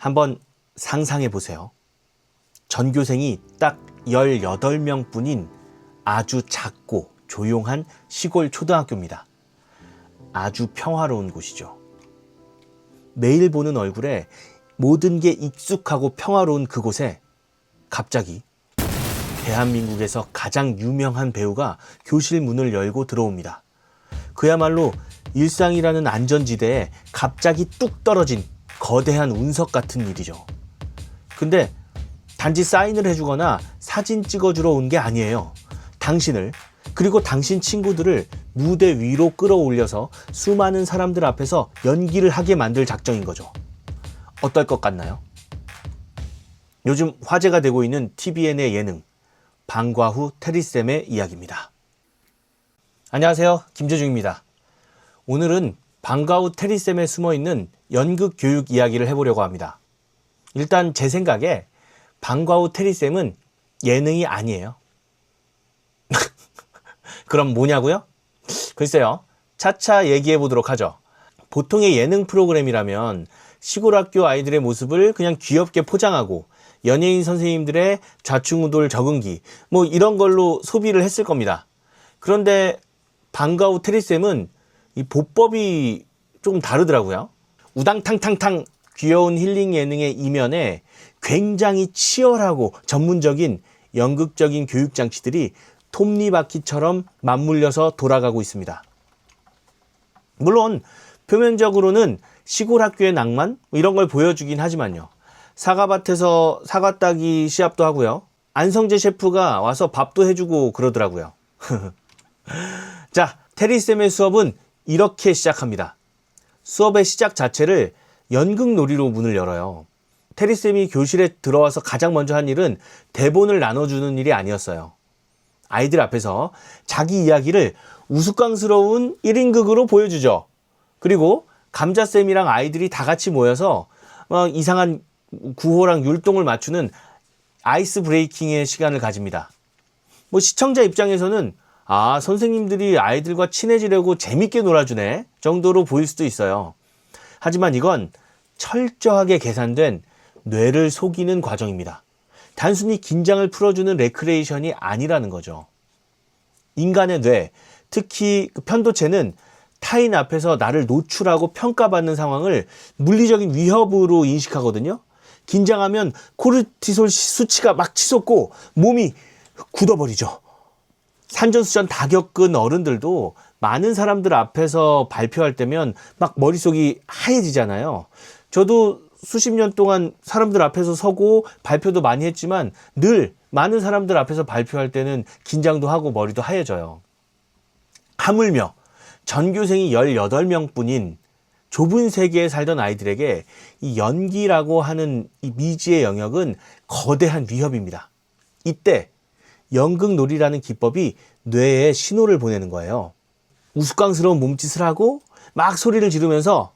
한번 상상해 보세요. 전교생이 딱 18명 뿐인 아주 작고 조용한 시골 초등학교입니다. 아주 평화로운 곳이죠. 매일 보는 얼굴에 모든 게 익숙하고 평화로운 그곳에 갑자기 대한민국에서 가장 유명한 배우가 교실 문을 열고 들어옵니다. 그야말로 일상이라는 안전지대에 갑자기 뚝 떨어진 거대한 운석 같은 일이죠. 근데 단지 사인을 해주거나 사진 찍어주러 온 게 아니에요. 당신을 그리고 당신 친구들을 무대 위로 끌어올려서 수많은 사람들 앞에서 연기를 하게 만들 작정인 거죠. 어떨 것 같나요? 요즘 화제가 되고 있는 TVN의 예능 방과후 테리쌤의 이야기입니다. 안녕하세요, 김재중입니다. 오늘은 방과후 테리쌤에 숨어있는 연극 교육 이야기를 해보려고 합니다. 일단 제 생각에 방과후 테리쌤은 예능이 아니에요. 그럼 뭐냐고요? 글쎄요, 차차 얘기해 보도록 하죠. 보통의 예능 프로그램이라면 시골 학교 아이들의 모습을 그냥 귀엽게 포장하고 연예인 선생님들의 좌충우돌 적응기 뭐 이런 걸로 소비를 했을 겁니다. 그런데 방과후 테리쌤은 이 보법이 좀 다르더라고요. 우당탕탕탕 귀여운 힐링 예능의 이면에 굉장히 치열하고 전문적인 연극적인 교육 장치들이 톱니바퀴처럼 맞물려서 돌아가고 있습니다. 물론 표면적으로는 시골 학교의 낭만 이런 걸 보여주긴 하지만요. 사과밭에서 사과 따기 시합도 하고요. 안성재 셰프가 와서 밥도 해주고 그러더라고요. 자, 테리쌤의 수업은 이렇게 시작합니다. 수업의 시작 자체를 연극놀이로 문을 열어요. 테리쌤이 교실에 들어와서 가장 먼저 한 일은 대본을 나눠주는 일이 아니었어요. 아이들 앞에서 자기 이야기를 우스꽝스러운 1인극으로 보여주죠. 그리고 감자쌤이랑 아이들이 다 같이 모여서 이상한 구호랑 율동을 맞추는 아이스 브레이킹의 시간을 가집니다. 시청자 입장에서는 선생님들이 아이들과 친해지려고 재밌게 놀아주네 정도로 보일 수도 있어요. 하지만 이건 철저하게 계산된 뇌를 속이는 과정입니다. 단순히 긴장을 풀어주는 레크레이션이 아니라는 거죠. 인간의 뇌, 특히 편도체는 타인 앞에서 나를 노출하고 평가받는 상황을 물리적인 위협으로 인식하거든요. 긴장하면 코르티솔 수치가 막 치솟고 몸이 굳어버리죠. 산전수전 다 겪은 어른들도 많은 사람들 앞에서 발표할 때면 막 머릿속이 하얘지잖아요. 저도 수십 년 동안 사람들 앞에서 서고 발표도 많이 했지만 늘 많은 사람들 앞에서 발표할 때는 긴장도 하고 머리도 하얘져요. 하물며 전교생이 18명 뿐인 좁은 세계에 살던 아이들에게 이 연기라고 하는 이 미지의 영역은 거대한 위협입니다. 이때 연극놀이라는 기법이 뇌에 신호를 보내는 거예요. 우스꽝스러운 몸짓을 하고 막 소리를 지르면서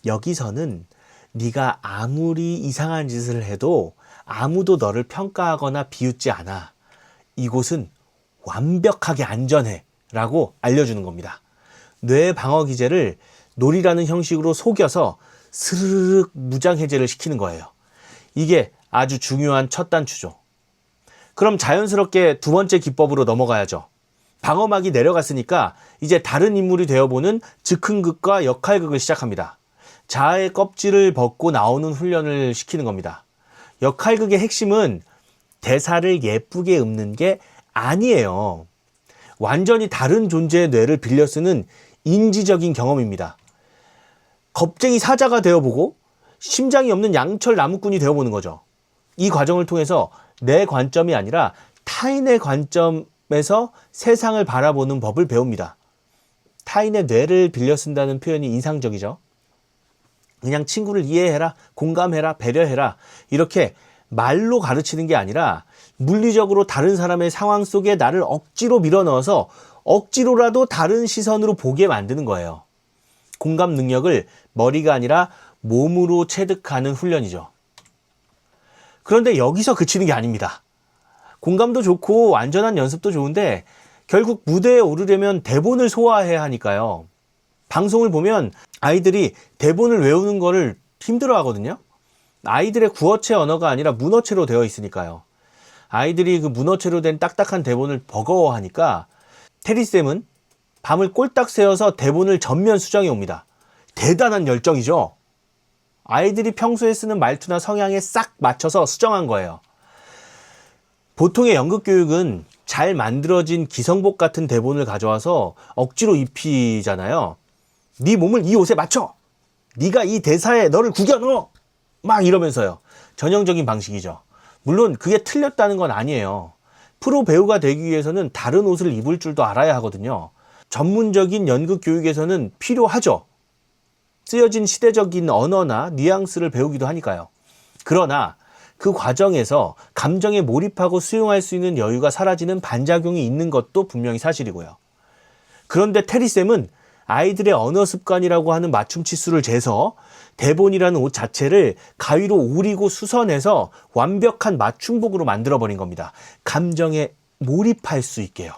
여기서는 네가 아무리 이상한 짓을 해도 아무도 너를 평가하거나 비웃지 않아. 이곳은 완벽하게 안전해 라고 알려주는 겁니다. 뇌 방어 기제를 놀이라는 형식으로 속여서 스르륵 무장해제를 시키는 거예요. 이게 아주 중요한 첫 단추죠. 그럼 자연스럽게 두 번째 기법으로 넘어가야죠. 방어막이 내려갔으니까 이제 다른 인물이 되어보는 즉흥극과 역할극을 시작합니다. 자아의 껍질을 벗고 나오는 훈련을 시키는 겁니다. 역할극의 핵심은 대사를 예쁘게 읊는 게 아니에요. 완전히 다른 존재의 뇌를 빌려 쓰는 인지적인 경험입니다. 겁쟁이 사자가 되어보고 심장이 없는 양철 나무꾼이 되어보는 거죠. 이 과정을 통해서 내 관점이 아니라 타인의 관점에서 세상을 바라보는 법을 배웁니다. 타인의 뇌를 빌려 쓴다는 표현이 인상적이죠. 그냥 친구를 이해해라, 공감해라, 배려해라 이렇게 말로 가르치는 게 아니라 물리적으로 다른 사람의 상황 속에 나를 억지로 밀어넣어서 억지로라도 다른 시선으로 보게 만드는 거예요. 공감 능력을 머리가 아니라 몸으로 체득하는 훈련이죠. 그런데 여기서 그치는 게 아닙니다. 공감도 좋고 안전한 연습도 좋은데 결국 무대에 오르려면 대본을 소화해야 하니까요. 방송을 보면 아이들이 대본을 외우는 거를 힘들어 하거든요. 아이들의 구어체 언어가 아니라 문어체로 되어 있으니까요. 아이들이 그 문어체로 된 딱딱한 대본을 버거워하니까 테리쌤은 밤을 꼴딱 새워서 대본을 전면 수정해 옵니다. 대단한 열정이죠. 아이들이 평소에 쓰는 말투나 성향에 싹 맞춰서 수정한 거예요. 보통의 연극 교육은 잘 만들어진 기성복 같은 대본을 가져와서 억지로 입히잖아요. 네 몸을 이 옷에 맞춰! 네가 이 대사에 너를 구겨 넣어! 막 이러면서요. 전형적인 방식이죠. 물론 그게 틀렸다는 건 아니에요. 프로 배우가 되기 위해서는 다른 옷을 입을 줄도 알아야 하거든요. 전문적인 연극 교육에서는 필요하죠. 쓰여진 시대적인 언어나 뉘앙스를 배우기도 하니까요. 그러나 그 과정에서 감정에 몰입하고 수용할 수 있는 여유가 사라지는 반작용이 있는 것도 분명히 사실이고요. 그런데 테리쌤은 아이들의 언어 습관이라고 하는 맞춤 치수를 재서 대본이라는 옷 자체를 가위로 오리고 수선해서 완벽한 맞춤복으로 만들어버린 겁니다. 감정에 몰입할 수 있게요.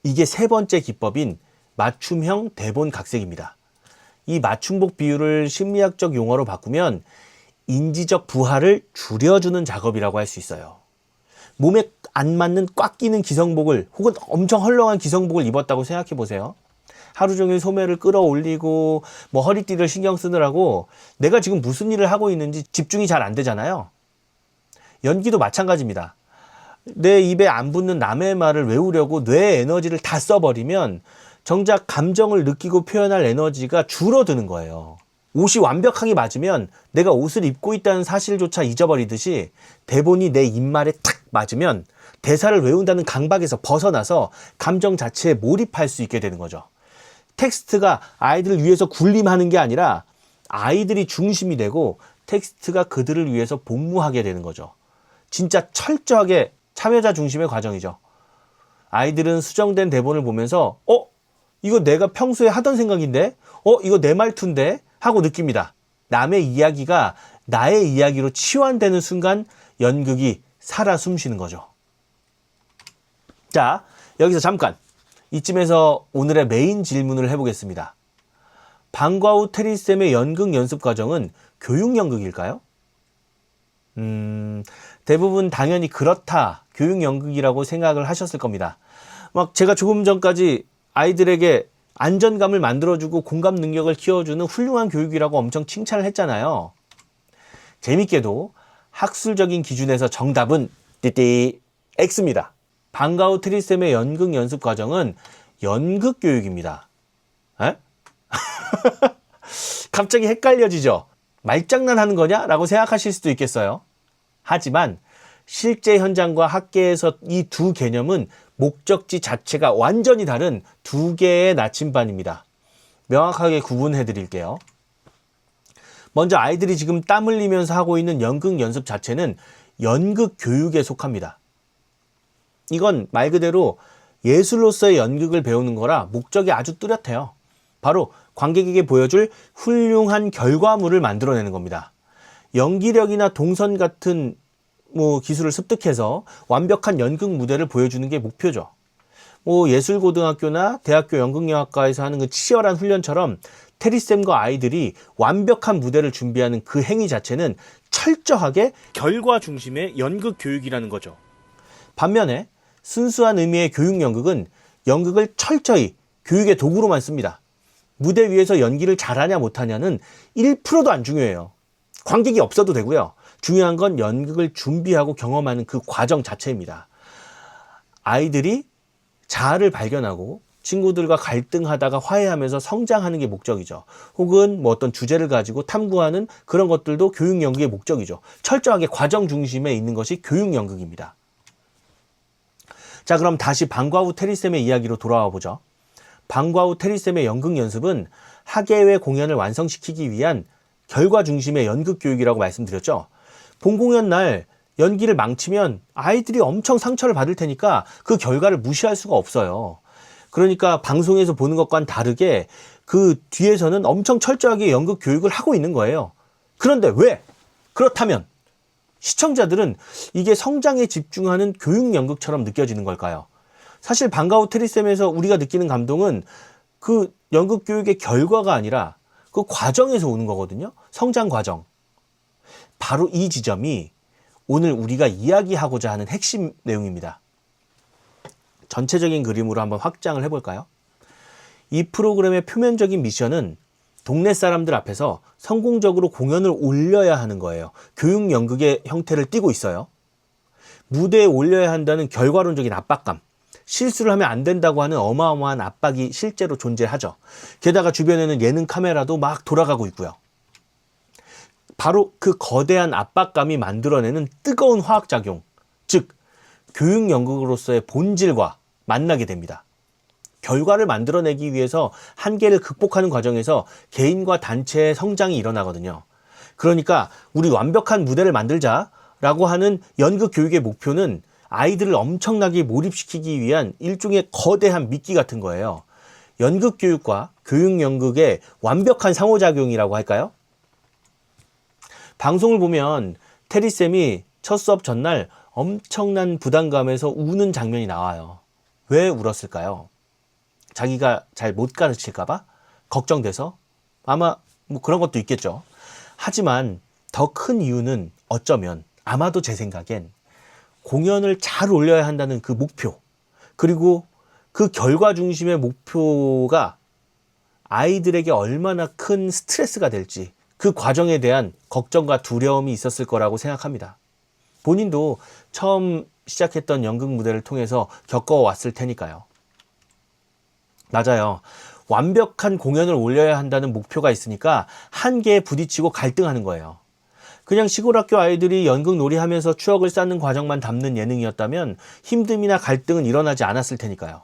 이게 세 번째 기법인 맞춤형 대본 각색입니다. 이 맞춤복 비율을 심리학적 용어로 바꾸면 인지적 부하를 줄여주는 작업이라고 할 수 있어요. 몸에 안 맞는 꽉 끼는 기성복을 혹은 엄청 헐렁한 기성복을 입었다고 생각해 보세요. 하루 종일 소매를 끌어올리고 뭐 허리띠를 신경 쓰느라고 내가 지금 무슨 일을 하고 있는지 집중이 잘 안 되잖아요. 연기도 마찬가지입니다. 내 입에 안 붙는 남의 말을 외우려고 뇌의 에너지를 다 써버리면 정작 감정을 느끼고 표현할 에너지가 줄어드는 거예요. 옷이 완벽하게 맞으면 내가 옷을 입고 있다는 사실조차 잊어버리듯이 대본이 내 입말에 탁 맞으면 대사를 외운다는 강박에서 벗어나서 감정 자체에 몰입할 수 있게 되는 거죠. 텍스트가 아이들을 위해서 군림하는 게 아니라 아이들이 중심이 되고 텍스트가 그들을 위해서 복무하게 되는 거죠. 진짜 철저하게 참여자 중심의 과정이죠. 아이들은 수정된 대본을 보면서 이거 내가 평소에 하던 생각인데? 이거 내 말투인데? 하고 느낍니다. 남의 이야기가 나의 이야기로 치환되는 순간 연극이 살아 숨쉬는 거죠. 자, 여기서 잠깐 이쯤에서 오늘의 메인 질문을 해보겠습니다. 방과 후 테리쌤의 연극 연습 과정은 교육 연극일까요? 대부분 당연히 그렇다, 교육 연극이라고 생각을 하셨을 겁니다. 막 제가 조금 전까지 아이들에게 안전감을 만들어주고 공감 능력을 키워주는 훌륭한 교육이라고 엄청 칭찬을 했잖아요. 재밌게도 학술적인 기준에서 정답은 띠띠 X입니다. 방과 후 테리쌤의 연극 연습 과정은 연극 교육입니다. 에? 갑자기 헷갈려지죠? 말장난하는 거냐? 라고 생각하실 수도 있겠어요. 하지만 실제 현장과 학계에서 이 두 개념은 목적지 자체가 완전히 다른 두 개의 나침반입니다. 명확하게 구분해 드릴게요. 먼저 아이들이 지금 땀 흘리면서 하고 있는 연극 연습 자체는 연극 교육에 속합니다. 이건 말 그대로 예술로서의 연극을 배우는 거라 목적이 아주 뚜렷해요. 바로 관객에게 보여줄 훌륭한 결과물을 만들어내는 겁니다. 연기력이나 동선 같은 기술을 습득해서 완벽한 연극 무대를 보여주는 게 목표죠. 예술고등학교나 대학교 연극영화과에서 하는 그 치열한 훈련처럼 테리쌤과 아이들이 완벽한 무대를 준비하는 그 행위 자체는 철저하게 결과 중심의 연극 교육이라는 거죠. 반면에 순수한 의미의 교육 연극은 연극을 철저히 교육의 도구로만 씁니다. 무대 위에서 연기를 잘하냐 못하냐는 1%도 안 중요해요. 관객이 없어도 되고요. 중요한 건 연극을 준비하고 경험하는 그 과정 자체입니다. 아이들이 자아를 발견하고 친구들과 갈등하다가 화해하면서 성장하는 게 목적이죠. 혹은 어떤 주제를 가지고 탐구하는 그런 것들도 교육 연극의 목적이죠. 철저하게 과정 중심에 있는 것이 교육 연극입니다. 자, 그럼 다시 방과 후 테리쌤의 이야기로 돌아와 보죠. 방과 후 테리쌤의 연극 연습은 학예회 공연을 완성시키기 위한 결과 중심의 연극 교육이라고 말씀드렸죠. 본공연 날 연기를 망치면 아이들이 엄청 상처를 받을 테니까 그 결과를 무시할 수가 없어요. 그러니까 방송에서 보는 것과는 다르게 그 뒤에서는 엄청 철저하게 연극 교육을 하고 있는 거예요. 그런데 왜? 그렇다면 시청자들은 이게 성장에 집중하는 교육 연극처럼 느껴지는 걸까요? 사실 방과 후 테리쌤에서 우리가 느끼는 감동은 그 연극 교육의 결과가 아니라 그 과정에서 오는 거거든요. 성장 과정. 바로 이 지점이 오늘 우리가 이야기하고자 하는 핵심 내용입니다. 전체적인 그림으로 한번 확장을 해볼까요? 이 프로그램의 표면적인 미션은 동네 사람들 앞에서 성공적으로 공연을 올려야 하는 거예요. 교육 연극의 형태를 띠고 있어요. 무대에 올려야 한다는 결과론적인 압박감, 실수를 하면 안 된다고 하는 어마어마한 압박이 실제로 존재하죠. 게다가 주변에는 예능 카메라도 막 돌아가고 있고요. 바로 그 거대한 압박감이 만들어내는 뜨거운 화학작용, 즉 교육 연극으로서의 본질과 만나게 됩니다. 결과를 만들어내기 위해서 한계를 극복하는 과정에서 개인과 단체의 성장이 일어나거든요. 그러니까 우리 완벽한 무대를 만들자라고 하는 연극 교육의 목표는 아이들을 엄청나게 몰입시키기 위한 일종의 거대한 미끼 같은 거예요. 연극 교육과 교육 연극의 완벽한 상호작용이라고 할까요? 방송을 보면 테리쌤이 첫 수업 전날 엄청난 부담감에서 우는 장면이 나와요. 왜 울었을까요? 자기가 잘 못 가르칠까봐? 걱정돼서? 아마 뭐 그런 것도 있겠죠. 하지만 더 큰 이유는 어쩌면 아마도 제 생각엔 공연을 잘 올려야 한다는 그 목표, 그리고 그 결과 중심의 목표가 아이들에게 얼마나 큰 스트레스가 될지 그 과정에 대한 걱정과 두려움이 있었을 거라고 생각합니다. 본인도 처음 시작했던 연극 무대를 통해서 겪어왔을 테니까요. 맞아요. 완벽한 공연을 올려야 한다는 목표가 있으니까 한계에 부딪히고 갈등하는 거예요. 그냥 시골 학교 아이들이 연극 놀이하면서 추억을 쌓는 과정만 담는 예능이었다면 힘듦이나 갈등은 일어나지 않았을 테니까요.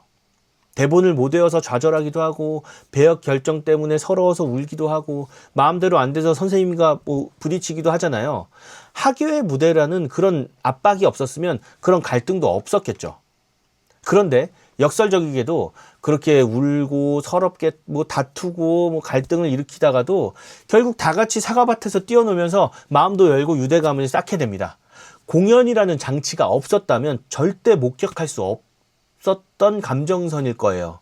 대본을 못 외워서 좌절하기도 하고 배역 결정 때문에 서러워서 울기도 하고 마음대로 안 돼서 선생님과 부딪히기도 하잖아요. 학교의 무대라는 그런 압박이 없었으면 그런 갈등도 없었겠죠. 그런데 역설적이게도 그렇게 울고 서럽게 다투고 갈등을 일으키다가도 결국 다 같이 사과밭에서 뛰어놀면서 마음도 열고 유대감을 쌓게 됩니다. 공연이라는 장치가 없었다면 절대 목격할 수 없었던 감정선일 거예요.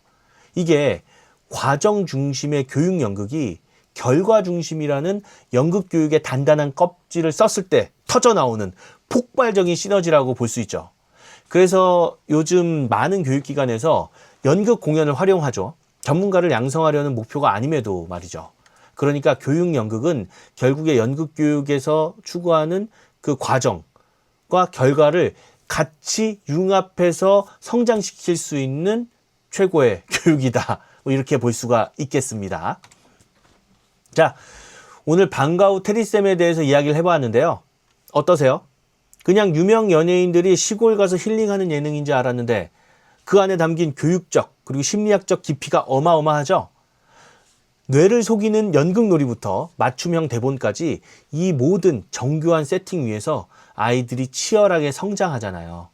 이게 과정 중심의 교육 연극이 결과 중심이라는 연극 교육의 단단한 껍질을 썼을 때 터져 나오는 폭발적인 시너지라고 볼 수 있죠. 그래서 요즘 많은 교육기관에서 연극 공연을 활용하죠. 전문가를 양성하려는 목표가 아님에도 말이죠. 그러니까 교육 연극은 결국에 연극 교육에서 추구하는 그 과정과 결과를 같이 융합해서 성장시킬 수 있는 최고의 교육이다. 이렇게 볼 수가 있겠습니다. 자, 오늘 방과후 테리쌤에 대해서 이야기를 해보았는데요. 어떠세요? 그냥 유명 연예인들이 시골 가서 힐링하는 예능인지 알았는데 그 안에 담긴 교육적 그리고 심리학적 깊이가 어마어마하죠. 뇌를 속이는 연극놀이부터 맞춤형 대본까지 이 모든 정교한 세팅 위에서 아이들이 치열하게 성장하잖아요.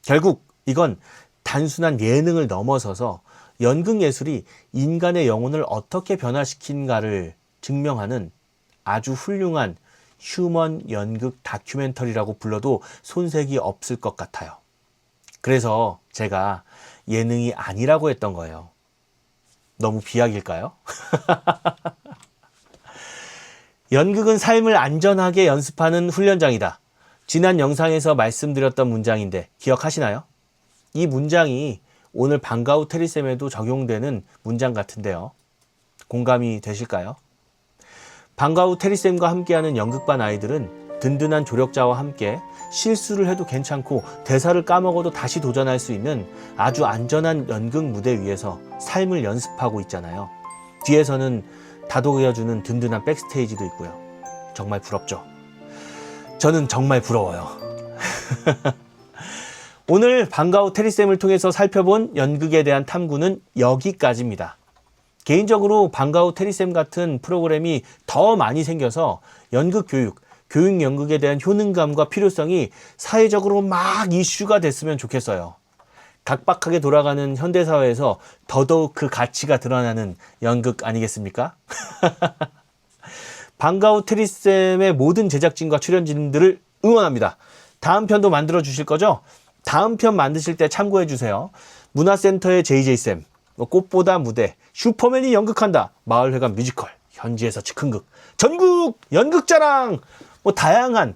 결국 이건 단순한 예능을 넘어서서 연극 예술이 인간의 영혼을 어떻게 변화시킨가를 증명하는 아주 훌륭한 휴먼 연극 다큐멘터리라고 불러도 손색이 없을 것 같아요. 그래서 제가 예능이 아니라고 했던 거예요. 너무 비약일까요? 연극은 삶을 안전하게 연습하는 훈련장이다. 지난 영상에서 말씀드렸던 문장인데 기억하시나요? 이 문장이 오늘 방과후 테리쌤에도 적용되는 문장 같은데요. 공감이 되실까요? 방과후 테리쌤과 함께하는 연극반 아이들은 든든한 조력자와 함께 실수를 해도 괜찮고 대사를 까먹어도 다시 도전할 수 있는 아주 안전한 연극 무대 위에서 삶을 연습하고 있잖아요. 뒤에서는 다독여주는 든든한 백스테이지도 있고요. 정말 부럽죠? 저는 정말 부러워요. 오늘 방과후 테리쌤을 통해서 살펴본 연극에 대한 탐구는 여기까지입니다. 개인적으로 방과후 테리쌤 같은 프로그램이 더 많이 생겨서 연극 교육, 교육 연극에 대한 효능감과 필요성이 사회적으로 막 이슈가 됐으면 좋겠어요. 각박하게 돌아가는 현대사회에서 더더욱 그 가치가 드러나는 연극 아니겠습니까? 방과후 테리쌤의 모든 제작진과 출연진들을 응원합니다. 다음 편도 만들어 주실 거죠? 다음 편 만드실 때 참고해 주세요. 문화센터의 JJ쌤, 꽃보다 무대, 슈퍼맨이 연극한다, 마을회관 뮤지컬. 현지에서 즉흥극, 전국 연극자랑 뭐 다양한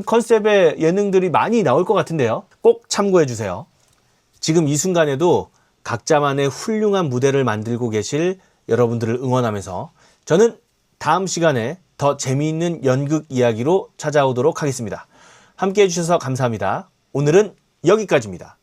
컨셉의 예능들이 많이 나올 것 같은데요. 꼭 참고해 주세요. 지금 이 순간에도 각자만의 훌륭한 무대를 만들고 계실 여러분들을 응원하면서 저는 다음 시간에 더 재미있는 연극 이야기로 찾아오도록 하겠습니다. 함께 해주셔서 감사합니다. 오늘은 여기까지입니다.